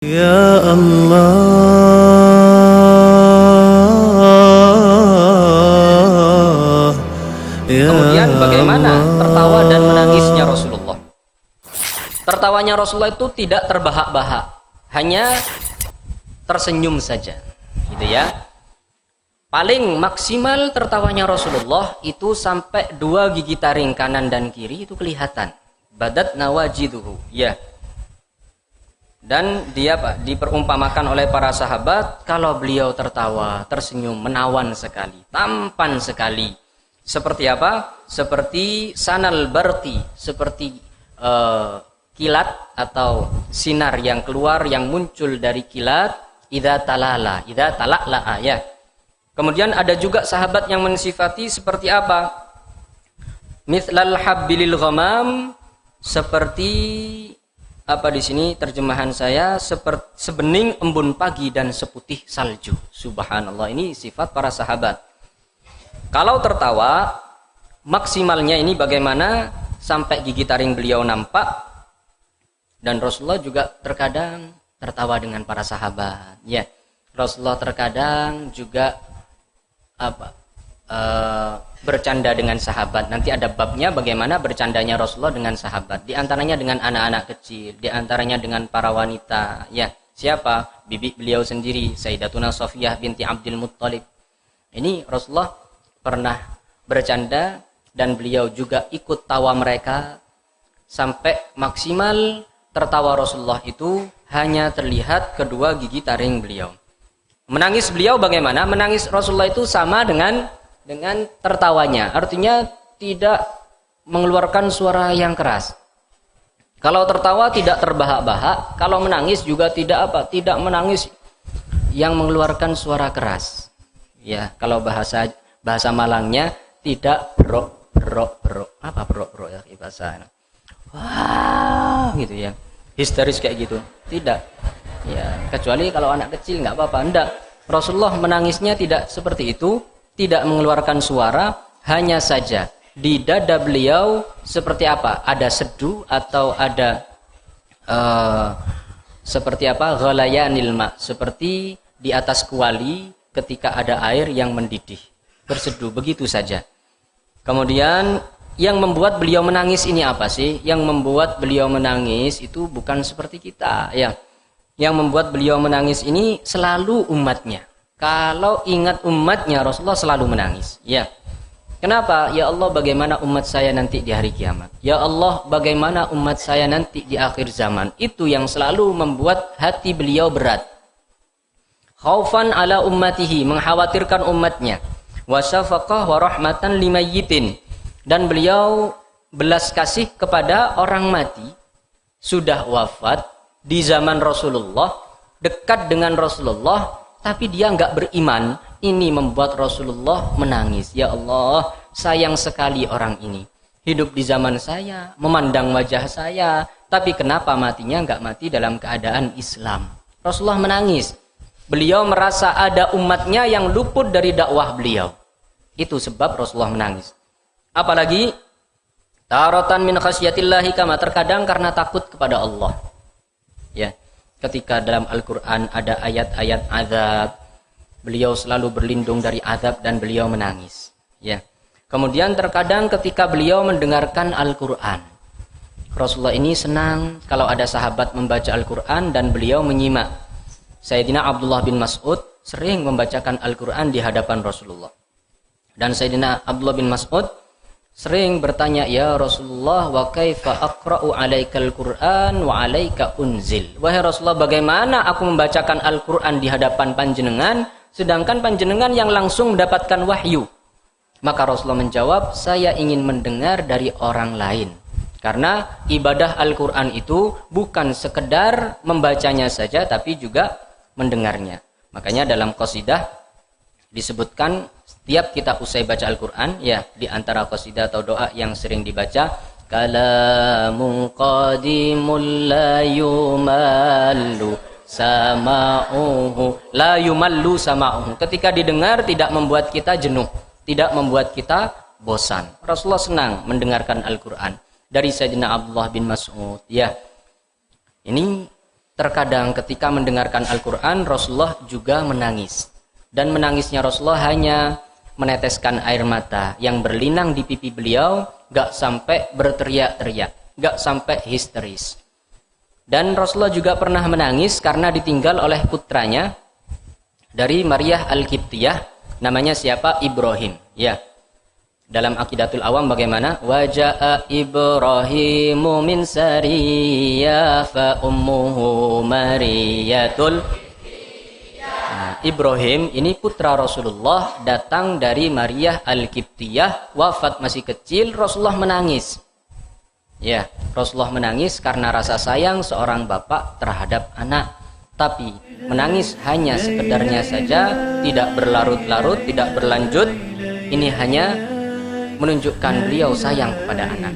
Ya Allah, ya Kemudian bagaimana Allah. tertawa dan menangisnya Rasulullah? Tertawanya Rasulullah itu tidak terbahak-bahak, hanya tersenyum saja, gitu ya. Paling maksimal tertawanya Rasulullah itu sampai dua gigi taring kanan dan kiri itu kelihatan. Badat nawajiduhu, ya. Dan dia diperumpamakan oleh para sahabat kalau beliau tertawa, tersenyum, menawan sekali, tampan sekali. Seperti apa? Seperti sanal barti, seperti kilat atau sinar yang keluar yang muncul dari kilat idza talala, idza talala, ya. Kemudian ada juga sahabat yang mensifati seperti apa? Mithlal habbilil ghamam, seperti apa di sini terjemahan saya, seperti sebening embun pagi dan seputih salju. Subhanallah, ini sifat para sahabat. Kalau tertawa maksimalnya ini bagaimana sampai gigi taring beliau nampak, dan Rasulullah juga terkadang tertawa dengan para sahabat. Ya, Rasulullah terkadang juga bercanda dengan sahabat. Nanti ada babnya bagaimana bercandanya Rasulullah dengan sahabat. Di antaranya dengan anak-anak kecil, di antaranya dengan para wanita. Ya, siapa? Bibi beliau sendiri, Sayyidatuna Safiyah binti Abdul Muttalib. Ini Rasulullah pernah bercanda dan beliau juga ikut tawa mereka sampai maksimal tertawa Rasulullah itu hanya terlihat kedua gigi taring beliau. Menangis beliau bagaimana? Menangis Rasulullah itu sama dengan tertawanya. Artinya tidak mengeluarkan suara yang keras. Kalau tertawa tidak terbahak-bahak, kalau menangis juga tidak menangis yang mengeluarkan suara keras. Ya, kalau bahasa Malangnya tidak brok. Apa brok ya bahasa? Wah, gitu ya. Histeris kayak gitu. Tidak. Ya, kecuali kalau anak kecil nggak apa-apa. Enggak. Rasulullah menangisnya tidak seperti itu, tidak mengeluarkan suara, hanya saja di dada beliau seperti apa? Ada sedu atau ada seperti apa? Ghalayanil ma, seperti di atas kuali ketika ada air yang mendidih. Bersedu begitu saja. Kemudian yang membuat beliau menangis ini apa sih? Yang membuat beliau menangis itu bukan seperti kita, ya. Yang membuat beliau menangis ini selalu umatnya. Kalau ingat umatnya, Rasulullah selalu menangis. Ya. Kenapa? Ya Allah, bagaimana umat saya nanti di hari kiamat? Ya Allah, bagaimana umat saya nanti di akhir zaman? Itu yang selalu membuat hati beliau berat. Khaufan ala ummatihi, mengkhawatirkan umatnya. Wa syafaqah wa rahmatan limayyitin. Dan beliau belas kasih kepada orang mati, sudah wafat, di zaman Rasulullah, dekat dengan Rasulullah, tapi dia nggak beriman. Ini membuat Rasulullah menangis. Ya Allah, sayang sekali orang ini. Hidup di zaman saya, memandang wajah saya, tapi kenapa matinya nggak mati dalam keadaan Islam? Rasulullah menangis. Beliau merasa ada umatnya yang luput dari dakwah beliau. Itu sebab Rasulullah menangis. Apalagi taratan min khasyatillahi, kama, terkadang karena takut kepada Allah. Ya, ketika dalam Al-Quran ada ayat-ayat azab, beliau selalu berlindung dari azab dan beliau menangis. Ya. Kemudian terkadang ketika beliau mendengarkan Al-Quran, Rasulullah ini senang kalau ada sahabat membaca Al-Quran dan beliau menyimak. Sayyidina Abdullah bin Mas'ud sering membacakan Al-Quran di hadapan Rasulullah. Dan Sayyidina Abdullah bin Mas'ud sering bertanya, ya Rasulullah, wa kaifa aqra'u alaikal Qur'an wa alaika unzil. Wahai Rasulullah, bagaimana aku membacakan Al-Quran di hadapan panjenengan, sedangkan panjenengan yang langsung mendapatkan wahyu? Maka Rasulullah menjawab, saya ingin mendengar dari orang lain. Karena ibadah Al-Quran itu bukan sekedar membacanya saja, tapi juga mendengarnya. Makanya dalam qasidah disebutkan setiap kita usai baca Al-Quran, ya, di antara qasidah atau doa yang sering dibaca, kalamun qadimul la yumallu sama'uhu, la yumallu sama'uhu. Ketika didengar tidak membuat kita jenuh, tidak membuat kita bosan. Rasulullah senang mendengarkan Al-Quran. Dari Sayyidina Abdullah bin Mas'ud, ya. Ini terkadang ketika mendengarkan Al-Quran Rasulullah juga menangis. Dan menangisnya Rasulullah hanya meneteskan air mata yang berlinang di pipi beliau, gak sampai berteriak-teriak, gak sampai histeris. Dan Rasulullah juga pernah menangis karena ditinggal oleh putranya dari Maryah Al-Qibtiyah, namanya siapa? Ibrahim. Ya. Dalam Aqidatul Awam bagaimana? Waja'a Ibrahimu min sariyah fa ummuhu Mariyatul. Nah, Ibrahim ini putra Rasulullah, datang dari Maryah Al-Qibtiyah, wafat masih kecil. Rasulullah menangis. Ya, Rasulullah menangis karena rasa sayang seorang bapak terhadap anak. Tapi menangis hanya sekedarnya saja, tidak berlarut-larut, tidak berlanjut. Ini hanya menunjukkan beliau sayang kepada anak.